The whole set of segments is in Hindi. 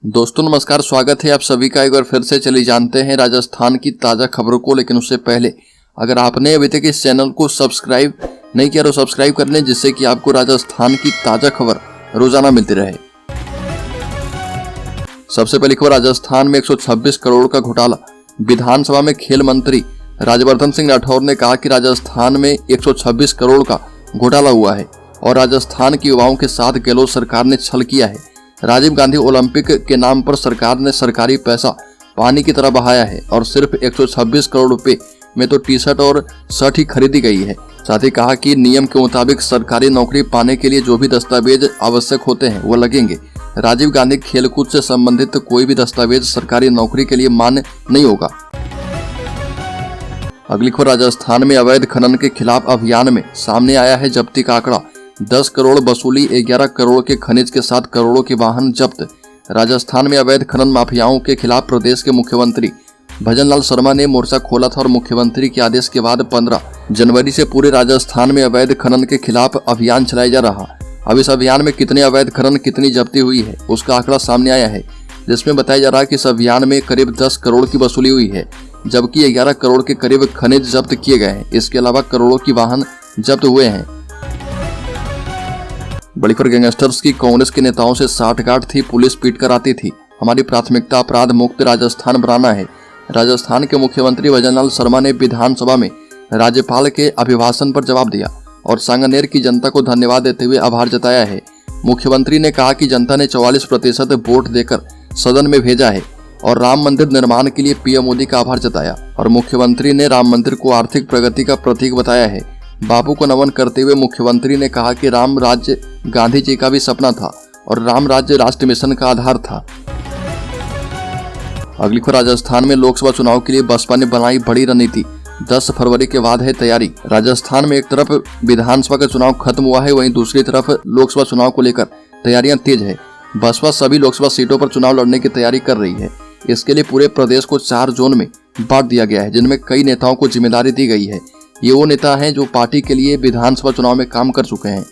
दोस्तों नमस्कार, स्वागत है आप सभी का एक बार फिर से। चलिए जानते हैं राजस्थान की ताज़ा खबरों को। लेकिन उससे पहले अगर आपने अभी तक इस चैनल को सब्सक्राइब नहीं किया तो सब्सक्राइब कर लें, जिससे कि आपको राजस्थान की ताज़ा खबर रोजाना मिलती रहे। सबसे पहली खबर, राजस्थान में 126 करोड़ का घोटाला। विधानसभा में खेल मंत्री राज्यवर्धन सिंह राठौर ने कहा कि राजस्थान में 126 करोड़ का घोटाला हुआ है और राजस्थान के युवाओं के साथ गहलोत सरकार ने छल किया है। राजीव गांधी ओलंपिक के नाम पर सरकार ने सरकारी पैसा पानी की तरह बहाया है और सिर्फ 126 करोड़ रुपए में तो टी शर्ट और शर्ट ही खरीदी गई है। साथ ही कहा कि नियम के मुताबिक सरकारी नौकरी पाने के लिए जो भी दस्तावेज आवश्यक होते हैं वो लगेंगे। राजीव गांधी खेलकूद से संबंधित कोई भी दस्तावेज सरकारी नौकरी के लिए मान्य नहीं होगा। अगली खबर, राजस्थान में अवैध खनन के खिलाफ अभियान में सामने आया है जब्ती का आंकड़ा। 10 करोड़ वसूली, 11 करोड़ के खनिज के साथ करोड़ों के वाहन जब्त। राजस्थान में अवैध खनन माफियाओं के खिलाफ प्रदेश के मुख्यमंत्री भजनलाल शर्मा ने मोर्चा खोला था और मुख्यमंत्री के आदेश के बाद 15 जनवरी से पूरे राजस्थान में अवैध खनन के खिलाफ अभियान चलाया जा रहा। अब इस अभियान में कितने अवैध खनन, कितनी जब्ती हुई है उसका आंकड़ा सामने आया है, जिसमें बताया जा रहा है कि इस अभियान में करीब 10 करोड़ की वसूली हुई है, जबकि 11 करोड़ के करीब खनिज जब्त किए गए हैं। इसके अलावा करोड़ों की वाहन जब्त हुए हैं। बड़ी खबर, गैंगस्टर्स की कांग्रेस के नेताओं से साठगांठ थी, पुलिस पीट कर आती थी। हमारी प्राथमिकता अपराध मुक्त राजस्थान बनाना है। राजस्थान के मुख्यमंत्री भजनलाल शर्मा ने विधानसभा में राज्यपाल के अभिभाषण पर जवाब दिया और सांगानेर की जनता को धन्यवाद देते हुए आभार जताया है। मुख्यमंत्री ने कहा कि जनता ने 44% वोट देकर सदन में भेजा है और राम मंदिर निर्माण के लिए पीएम मोदी का आभार जताया। और मुख्यमंत्री ने राम मंदिर को आर्थिक प्रगति का प्रतीक बताया है। बापू को नमन करते हुए मुख्यमंत्री ने कहा कि राम राज्य गांधी जी का भी सपना था और राम राज्य राष्ट्रीय मिशन का आधार था। अगली खबर, राजस्थान में लोकसभा चुनाव के लिए बसपा ने बनाई बड़ी रणनीति। 10 फरवरी के बाद है तैयारी। राजस्थान में एक तरफ विधानसभा का चुनाव खत्म हुआ है, वहीं दूसरी तरफ लोकसभा चुनाव को लेकर तैयारियां तेज है। बसपा सभी लोकसभा सीटों पर चुनाव लड़ने की तैयारी कर रही है। इसके लिए पूरे प्रदेश को 4 जोन में बांट दिया गया है, जिनमें कई नेताओं को जिम्मेदारी दी गई है। ये वो नेता हैं जो पार्टी के लिए विधानसभा चुनाव में काम कर चुके हैं।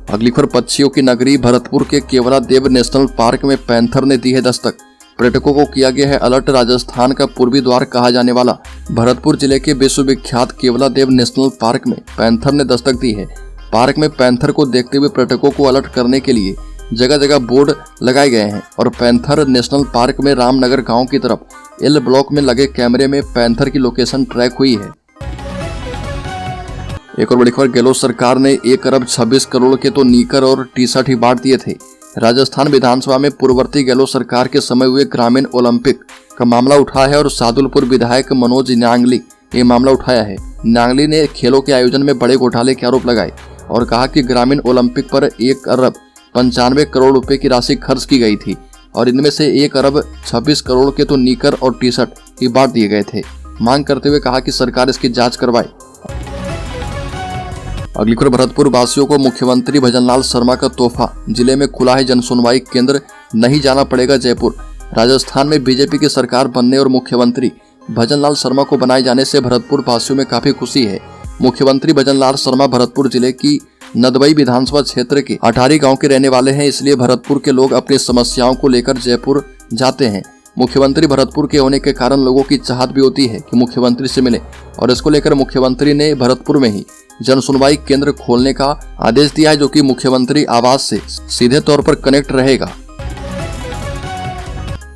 अगली खबर, पक्षियों की नगरी भरतपुर के केवला देव नेशनल पार्क में पैंथर ने दी है दस्तक। पर्यटकों को किया गया है अलर्ट। राजस्थान का पूर्वी द्वार कहा जाने वाला भरतपुर जिले के विश्वविख्यात केवला देव नेशनल पार्क में पैंथर ने दस्तक दी है। पार्क में पैंथर को देखते हुए पर्यटकों को अलर्ट करने के लिए जगह जगह बोर्ड लगाए गए हैं और पैंथर नेशनल पार्क में रामनगर गांव की तरफ एल ब्लॉक में लगे कैमरे में पैंथर की लोकेशन ट्रैक हुई है। एक और बड़ी खबर, गहलोत सरकार ने 1 अरब 26 करोड़ के तो नीकर और टी शर्ट ही बांट दिए थे। राजस्थान विधानसभा में पूर्ववर्ती गहलोत सरकार के समय हुए ग्रामीण ओलंपिक का मामला उठा है और सादुलपुर विधायक मनोज न्यांगली ये मामला उठाया है। न्यांगली ने खेलों के आयोजन में बड़े घोटाले के आरोप लगाए और कहा कि ग्रामीण ओलंपिक पर 1 अरब 95 करोड़ रुपए की राशि खर्च की गई थी और इनमें से 1 अरब 26 करोड़ के तो नीकर और टी शर्ट ही बांट दिए गए थे। मांग करते हुए कहा कि सरकार इसकी जांच करवाए। अगली खबर, भरतपुर वासियों को मुख्यमंत्री भजनलाल शर्मा का तोहफा। जिले में खुला है जनसुनवाई केंद्र, नहीं जाना पड़ेगा जयपुर। राजस्थान में बीजेपी की सरकार बनने और मुख्यमंत्री भजनलाल शर्मा को बनाए जाने से भरतपुर वासियों में काफी खुशी है। मुख्यमंत्री भजनलाल शर्मा भरतपुर जिले की नदबई विधानसभा क्षेत्र के अटारी गांव के रहने वाले हैं, इसलिए भरतपुर के लोग अपनी समस्याओं को लेकर जयपुर जाते हैं। मुख्यमंत्री भरतपुर के होने के कारण लोगों की चाहत भी होती है कि मुख्यमंत्री से मिले और इसको लेकर मुख्यमंत्री ने भरतपुर में ही जनसुनवाई केंद्र खोलने का आदेश दिया है, जो कि मुख्यमंत्री आवास से सीधे तौर पर कनेक्ट रहेगा।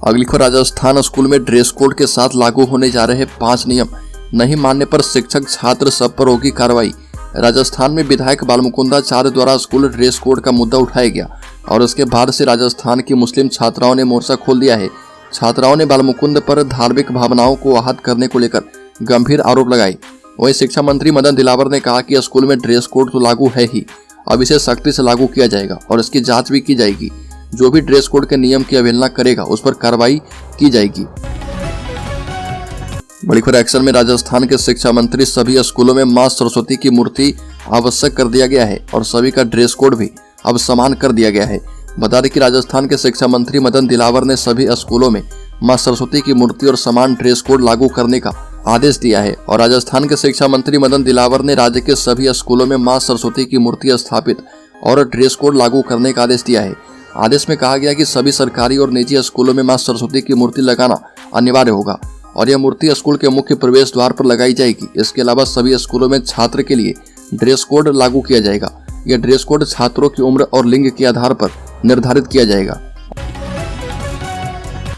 अगली खबर, राजस्थान स्कूल में ड्रेस कोड के साथ लागू होने जा रहे 5 नियम, नहीं मानने पर शिक्षक छात्र सब पर होगी कार्रवाई। राजस्थान में विधायक बालमुकुंदाचार्य द्वारा स्कूल ड्रेस कोड का मुद्दा उठाया गया और उसके बाद से राजस्थान की मुस्लिम छात्राओं ने मोर्चा खोल दिया है। छात्राओं ने बालमुकुंद पर धार्मिक भावनाओं को आहत करने को लेकर गंभीर आरोप लगाए। वहीं शिक्षा मंत्री मदन दिलावर ने कहा कि स्कूल में ड्रेस कोड तो लागू है ही, अब इसे सख्ती से लागू किया जाएगा और इसकी जांच भी की जाएगी। जो भी ड्रेस कोड के नियम की अवहेलना करेगा उस पर कार्रवाई की जाएगी। बड़ी खबर, एक्शन में राजस्थान के शिक्षा मंत्री सभी स्कूलों में मां सरस्वती की मूर्ति आवश्यक कर दिया गया है और सभी का ड्रेस कोड भी अब समान कर दिया गया है। बता दें कि राजस्थान के शिक्षा मंत्री मदन दिलावर ने सभी स्कूलों में मां सरस्वती की मूर्ति और समान ड्रेस कोड लागू करने का आदेश दिया है। और राजस्थान के शिक्षा मंत्री मदन दिलावर ने राज्य के सभी स्कूलों में मां सरस्वती की मूर्ति स्थापित और ड्रेस कोड लागू करने का आदेश दिया है। आदेश में कहा गया कि सभी सरकारी और निजी स्कूलों में मां सरस्वती की मूर्ति लगाना अनिवार्य होगा और यह मूर्ति स्कूल के मुख्य प्रवेश द्वार पर लगाई जाएगी। इसके अलावा सभी स्कूलों में छात्र के लिए ड्रेस कोड लागू किया जाएगा। यह ड्रेस कोड छात्रों की उम्र और लिंग के आधार पर निर्धारित किया जाएगा।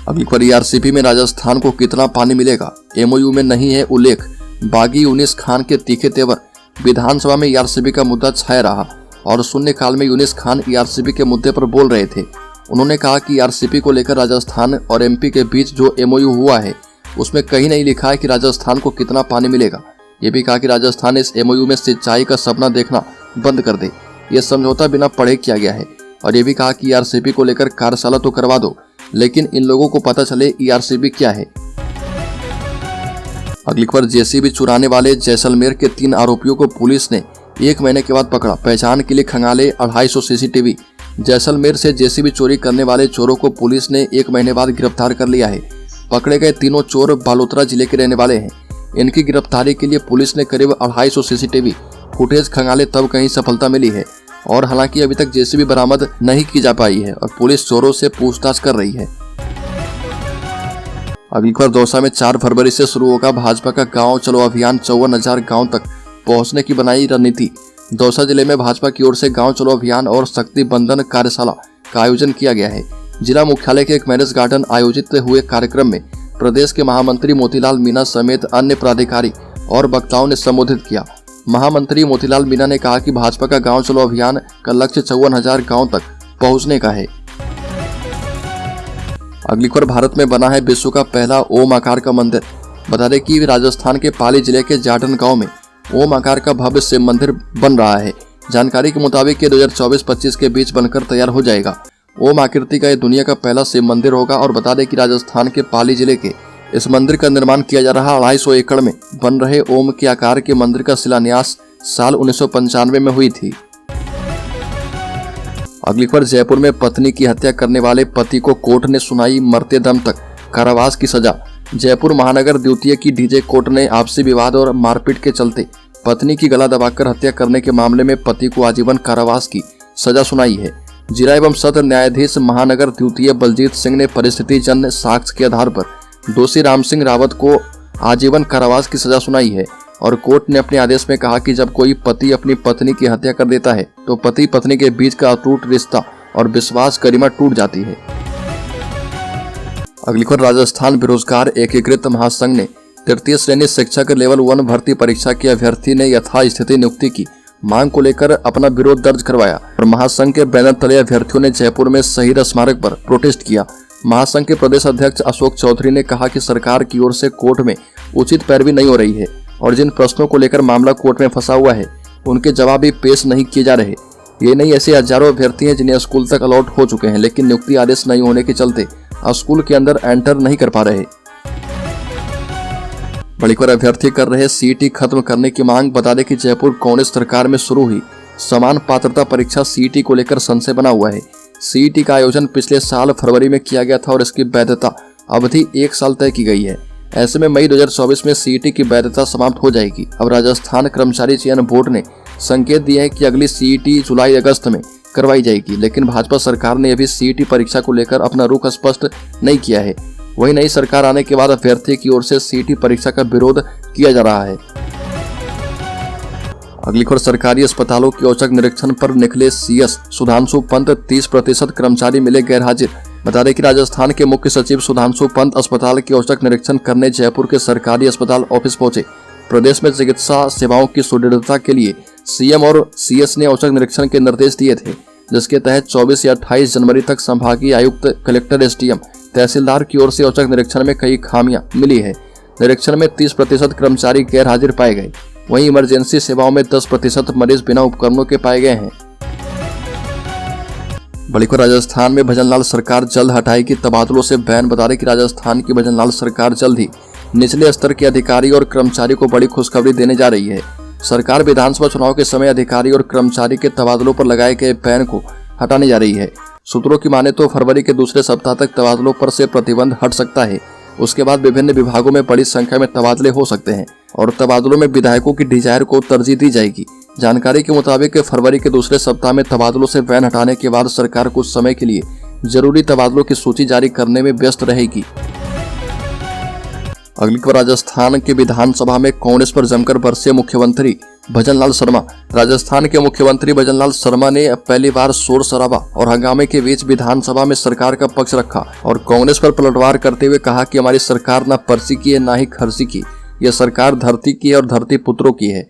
अगली खबर, ईआरसीपी में राजस्थान को कितना पानी मिलेगा, एमओयू में नहीं है उल्लेख। बागी यूनिस खान के तीखे तेवर। विधानसभा में ईआरसीपी का मुद्दा छाया रहा और शून्यकाल में यूनिस खान ईआरसीपी के मुद्दे पर बोल रहे थे। उन्होंने कहा कि ईआरसीपी को लेकर राजस्थान और एमपी के बीच जो एमओयू हुआ है उसमें कहीं नहीं लिखा है कि राजस्थान को कितना पानी मिलेगा। ये भी कहा कि राजस्थान इस एमओयू में सिंचाई का सपना देखना बंद कर दे। यह समझौता बिना पढ़े किया गया है। और ये भी कहा कि ईआरसीपी को लेकर कार्यशाला तो करवा दो, लेकिन इन लोगों को पता चले ईआरसीपी क्या है। अगली खबर, जेसीबी चुराने वाले जैसलमेर के 3 आरोपियों को पुलिस ने 1 महीने के बाद पकड़ा। पहचान के लिए खंगाले 250 सीसीटीवी। जैसलमेर से जेसीबी चोरी करने वाले चोरों को पुलिस ने 1 महीने बाद गिरफ्तार कर लिया है। पकड़े गए तीनों चोर बालोतरा जिले के रहने वाले हैं। इनकी गिरफ्तारी के लिए पुलिस ने करीब 250 सीसीटीवी फुटेज खंगाले तब कहीं सफलता मिली है और हालांकि अभी तक जेसीबी बरामद नहीं की जा पाई है और पुलिस चोरों से पूछताछ कर रही है। अगली खबर, दौसा में 4 फरवरी से शुरू होगा भाजपा का गांव चलो अभियान। 54,000 गांव तक पहुंचने की बनाई रणनीति। दौसा जिले में भाजपा की ओर से गांव चलो अभियान और शक्ति बंधन कार्यशाला का आयोजन किया गया है। जिला मुख्यालय के एक मैरिज गार्डन आयोजित हुए कार्यक्रम में प्रदेश के महामंत्री मोतीलाल मीणा समेत अन्य पदाधिकारी और वक्ताओं ने संबोधित किया। महामंत्री मोतीलाल मीणा ने कहा कि भाजपा का गांव चलो अभियान का लक्ष्य 54,000 गांव तक पहुंचने का है। अगली खबर, भारत में बना है विश्व का पहला ओम आकार का मंदिर। बता दें कि राजस्थान के पाली जिले के जाटन गांव में ओम आकार का भव्य शिव मंदिर बन रहा है। जानकारी के मुताबिक ये 2024-25 के बीच बनकर तैयार हो जाएगा। ओम आकृति का यह दुनिया का पहला शिव मंदिर होगा और बता दें कि राजस्थान के पाली जिले के इस मंदिर का निर्माण किया जा रहा 250 एकड़ में बन रहे ओम के आकार के मंदिर का शिलान्यास साल 1995 में हुई थी। अगली खबर, जयपुर में पत्नी की हत्या करने वाले पति को कोर्ट ने सुनाई मरते दम तक कारावास की सजा। जयपुर महानगर द्वितीय की डीजे कोर्ट ने आपसी विवाद और मारपीट के चलते पत्नी की गला दबाकर हत्या करने के मामले में पति को आजीवन कारावास की सजा सुनाई है। जिला एवं सत्र न्यायाधीश महानगर द्वितीय बलजीत सिंह ने परिस्थिति जन्य साक्ष्य के आधार पर दोषी राम सिंह रावत को आजीवन कारावास की सजा सुनाई है और कोर्ट ने अपने आदेश में कहा कि जब कोई पति अपनी पत्नी की हत्या कर देता है तो पति पत्नी के बीच का अटूट रिश्ता और विश्वास गरिमा टूट जाती है। अगली खबर, राजस्थान बेरोजगार एकीकृत महासंघ ने तृतीय श्रेणी शिक्षक लेवल 1 भर्ती परीक्षा के अभ्यर्थी ने यथास्थिति नियुक्ति की मांग को लेकर अपना विरोध दर्ज करवाया और महासंघ के बैनर तले अभ्यर्थियों ने जयपुर में शहीद स्मारक पर प्रोटेस्ट किया। महासंघ के प्रदेश अध्यक्ष अशोक चौधरी ने कहा कि सरकार की ओर से कोर्ट में उचित पैरवी नहीं हो रही है और जिन प्रश्नों को लेकर मामला कोर्ट में फंसा हुआ है उनके जवाब भी पेश नहीं किए जा रहे। ये नहीं, ऐसे हजारों अभ्यर्थी हैं जिन्हें स्कूल तक अलॉट हो चुके हैं लेकिन नियुक्ति आदेश नहीं होने के चलते स्कूल के अंदर एंटर नहीं कर पा रहे। बड़ी खबर, अभ्यर्थी कर रहे सीईटी खत्म करने की मांग। बता दें कि जयपुर कांग्रेस सरकार में शुरू हुई समान पात्रता परीक्षा सीईटी को लेकर संशय बना हुआ है। सीईटी का आयोजन पिछले साल फरवरी में किया गया था और इसकी वैधता अवधि 1 साल तय की गई है। ऐसे में मई 2024 में सीईटी की वैधता समाप्त हो जाएगी। अब राजस्थान कर्मचारी चयन बोर्ड ने संकेत दिया है कि अगली सीईटी जुलाई अगस्त में करवाई जाएगी, लेकिन भाजपा सरकार ने अभी सीईटी परीक्षा को लेकर अपना रुख स्पष्ट नहीं किया है। वही नई सरकार आने के बाद अभ्यर्थी की ओर से सीईटी परीक्षा का विरोध किया जा रहा है। अगली खबर, सरकारी अस्पतालों के औचक निरीक्षण पर निकले सीएस सुधांशु पंत। 30% कर्मचारी मिले गैरहाजिर। बता दें कि राजस्थान के मुख्य सचिव सुधांशु पंत अस्पताल के औचक निरीक्षण करने जयपुर के सरकारी अस्पताल ऑफिस पहुंचे। प्रदेश में चिकित्सा सेवाओं की सुदृढ़ता के लिए सीएम और सीएस ने औचक निरीक्षण के निर्देश दिए थे, जिसके तहत 24 या 28 जनवरी तक संभागीय आयुक्त, कलेक्टर, एसडीएम, तहसीलदार की ओर से औचक निरीक्षण में कई खामियां मिली है। निरीक्षण में 30% कर्मचारी गैर हाजिर पाए गए। वहीं इमरजेंसी सेवाओं में 10% मरीज बिना उपकरणों के पाए गए हैं। बड़ी खबर, राजस्थान में भजनलाल सरकार जल्द हटाएगी तबादलों से बैन। बता दें कि राजस्थान की भजनलाल सरकार जल्द ही निचले स्तर के अधिकारी और कर्मचारी को बड़ी खुशखबरी देने जा रही है। सरकार विधानसभा चुनाव के समय अधिकारी और कर्मचारी के तबादलों पर लगाए गए बैन को हटाने जा रही है। सूत्रों की माने तो फरवरी के दूसरे सप्ताह तक तबादलों पर से प्रतिबंध हट सकता है। उसके बाद विभिन्न विभागों में बड़ी संख्या में तबादले हो सकते हैं और तबादलों में विधायकों की डिजायर को तरजीह दी जाएगी। जानकारी के मुताबिक फरवरी के दूसरे सप्ताह में तबादलों से बैन हटाने के बाद सरकार कुछ समय के लिए जरूरी तबादलों की सूची जारी करने में व्यस्त रहेगी। अगली खबर, राजस्थान के विधानसभा में कांग्रेस पर जमकर बरसे मुख्यमंत्री भजनलाल शर्मा। राजस्थान के मुख्यमंत्री भजनलाल शर्मा ने पहली बार शोर शराबा और हंगामे के बीच विधानसभा में सरकार का पक्ष रखा और कांग्रेस पर पलटवार करते हुए कहा कि हमारी सरकार न पर्ची की है न ही खर्ची की, यह सरकार धरती की है और धरती पुत्रों की है।